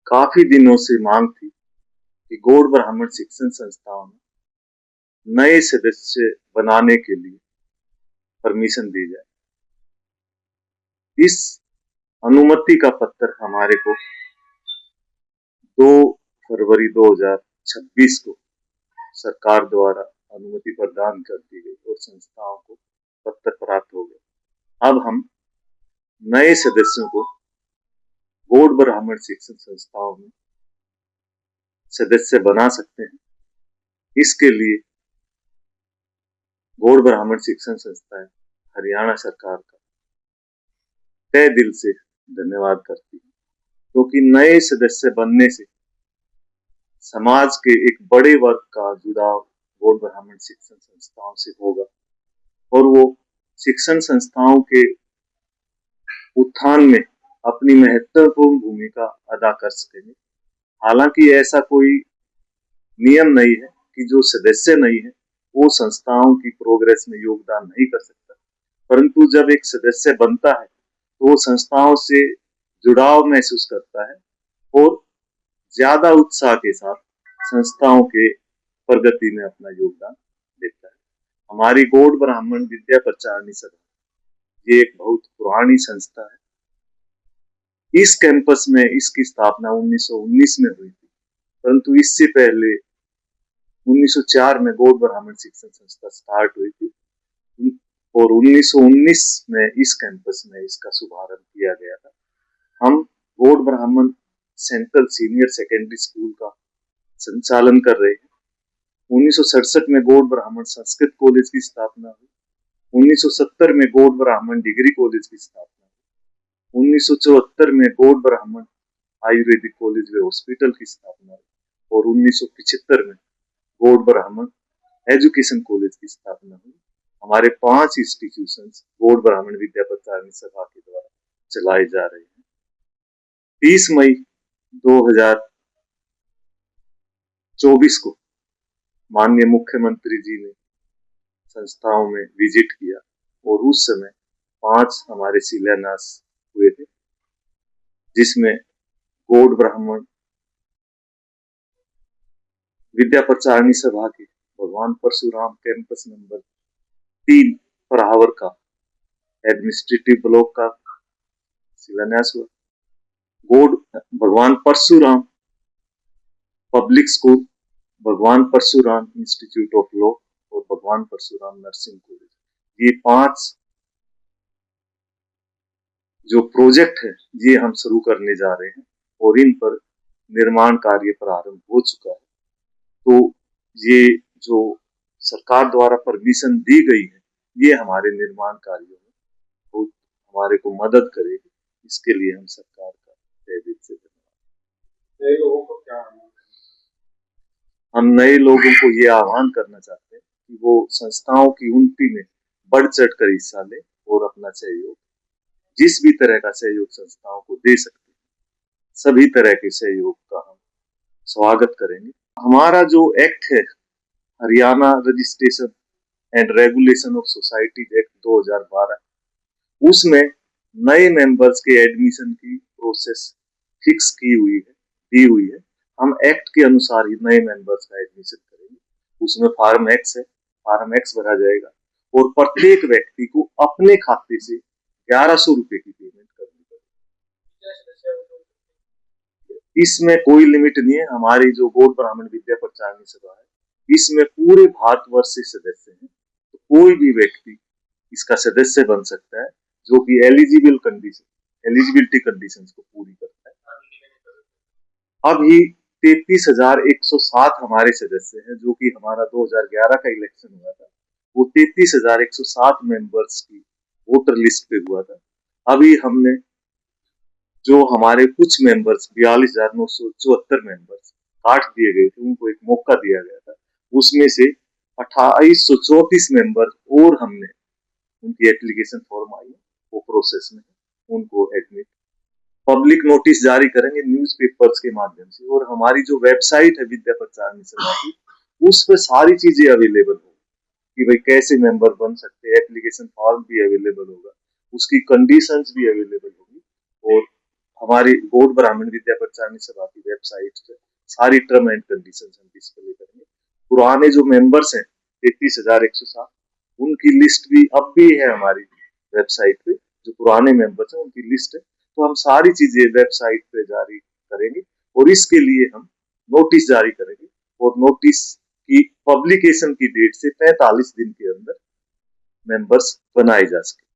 काफी दिनों से मांग थी कि गौड़ ब्राह्मण शिक्षण संस्थाओं में नए सदस्य बनाने के लिए परमिशन दी जाए। इस अनुमति का पत्र हमारे को 2 फरवरी 2026 को सरकार द्वारा अनुमति प्रदान कर दी गई और संस्थाओं को पत्र प्राप्त हो गया। अब हम नए सदस्यों को गौड़ ब्राह्मण शिक्षण संस्थाओं में सदस्य बना सकते हैं। इसके लिए गौड़ ब्राह्मण शिक्षण संस्थाएं हरियाणा सरकार का तहे दिल से धन्यवाद करती है, क्योंकि नए सदस्य बनने से समाज के एक बड़े वर्ग का जुड़ाव गौड़ ब्राह्मण शिक्षण संस्थाओं से होगा और वो शिक्षण संस्थाओं के उत्थान में अपनी महत्वपूर्ण भूमिका अदा कर सकेंगे। हालांकि ऐसा कोई नियम नहीं है कि जो सदस्य नहीं है वो संस्थाओं की प्रोग्रेस में योगदान नहीं कर सकता, परंतु जब एक सदस्य बनता है तो वो संस्थाओं से जुड़ाव महसूस करता है और ज्यादा उत्साह के साथ संस्थाओं के प्रगति में अपना योगदान देता है। हमारी गौड़ ब्राह्मण विद्या प्रचारणी सभा ये एक बहुत पुरानी संस्था है। इस कैंपस में इसकी स्थापना 1919 में हुई थी, परंतु इससे पहले 1904 में गौड़ ब्राह्मण शिक्षण संस्था स्टार्ट हुई थी और 1919 में इस कैंपस में इसका शुभारंभ किया गया था। हम गौड़ ब्राह्मण सेंट्रल सीनियर सेकेंडरी स्कूल का संचालन कर रहे हैं। 1967 में गौड़ ब्राह्मण संस्कृत कॉलेज की स्थापना हुई। 1970 में गौड़ ब्राह्मण डिग्री कॉलेज की स्थापना हुई। 1974 में गौड़ ब्राह्मण आयुर्वेदिक कॉलेज व हॉस्पिटल की स्थापना हुई और 1975 में गौड़ ब्राह्मण एजुकेशन कॉलेज की स्थापना हुई। हमारे 5 इंस्टीट्यूशंस गौड़ ब्राह्मण विद्या प्रचारणी सभा के द्वारा चलाए जा रहे हैं। 30 मई 2024 को माननीय मुख्यमंत्री जी ने संस्थाओं में विजिट किया और उस समय 5 हमारे शिलान्यास हुए थे, जिसमें गौड़ ब्राह्मण विद्या प्रचारणी सभा के भगवान परशुराम कैंपस नंबर 3 परावर का एडमिनिस्ट्रेटिव ब्लॉक का शिलान्यास हुआ। गौड़ भगवान परशुराम पब्लिक स्कूल, भगवान परशुराम इंस्टीट्यूट ऑफ लॉ और भगवान परशुराम नर्सिंग कॉलेज, ये 5 जो प्रोजेक्ट है ये हम शुरू करने जा रहे हैं और इन पर निर्माण कार्य प्रारंभ हो चुका है। तो ये जो सरकार द्वारा परमिशन दी गई है ये हमारे निर्माण कार्यों में बहुत हमारे को मदद करेगी। इसके लिए हम सरकार का तहे दिल से धन्यवाद। नए लोगों को क्या हम नए लोगों को ये आह्वान करना चाहते हैं कि वो संस्थाओं की उन्नति में बढ़ चढ़ कर हिस्सा ले और अपना सहयोग, जिस भी तरह का सहयोग संस्थाओं को दे सकते हैं, सभी तरह के सहयोग का हम स्वागत करेंगे। हमारा जो एक्ट है Haryana registration and regulation of societies act 2012, उसमें नए मेंबर्स के एडमिशन की प्रोसेस फिक्स की हुई है, दी हुई है। हम एक्ट के अनुसार ही नए मेंबर्स का एडमिशन करेंगे। उसमें फॉर्म एक्स है, फॉर्म एक्स भरा जाएगा और प्रत्येक व्यक्ति को अपने खाते से 1100 रुपए की पेमेंट करनी पड़ेगी। इसमें कोई लिमिट नहीं है। हमारी जो गौड़ ब्राह्मण विद्या प्रचारणी सभा है इसमें पूरे भारतवर्ष से सदस्य हैं, तो कोई भी व्यक्ति इसका सदस्य बन सकता है जो कि एलिजिबिलिटी कंडीशंस को पूरी करता है। अभी 33,107 हमारे सदस्य हैं, जो कि हमारा 2011 का इलेक्शन हुआ था वो 33,107 मेंबर्स की वोटर लिस्ट पे हुआ था। अभी हमने जो हमारे कुछ मेंबर्स 42,974 मेंबर्स काट दिए गए थे, उनको एक मौका दिया गया था, उसमें से 2834 मेंबर और हमने उनकी एप्लीकेशन फॉर्म आई वो प्रोसेस में, उनको एडमिट पब्लिक नोटिस जारी करेंगे न्यूज़पेपर्स के माध्यम से और हमारी जो वेबसाइट है विद्या प्रचारणी सभा की उस पर सारी चीजें अवेलेबल होगी कि भाई कैसे मेंबर बन सकते हैं, एप्लीकेशन फॉर्म भी अवेलेबल होगा, उसकी कंडीशंस भी अवेलेबल होगी और हमारी गौड़ ब्राह्मण विद्या प्रचारणी सभा की वेबसाइट पे सारी टर्म एंड कंडीशन हम डिस्प्ले करेंगे। पुराने जो मेंबर्स हैं 33,107 उनकी लिस्ट भी अब भी है हमारी वेबसाइट पे, जो पुराने मेंबर्स हैं उनकी लिस्ट है। तो हम सारी चीजें वेबसाइट पे जारी करेंगे और इसके लिए हम नोटिस जारी करेंगे और नोटिस की पब्लिकेशन की डेट से 45 दिन के अंदर मेंबर्स बनाए जा सके।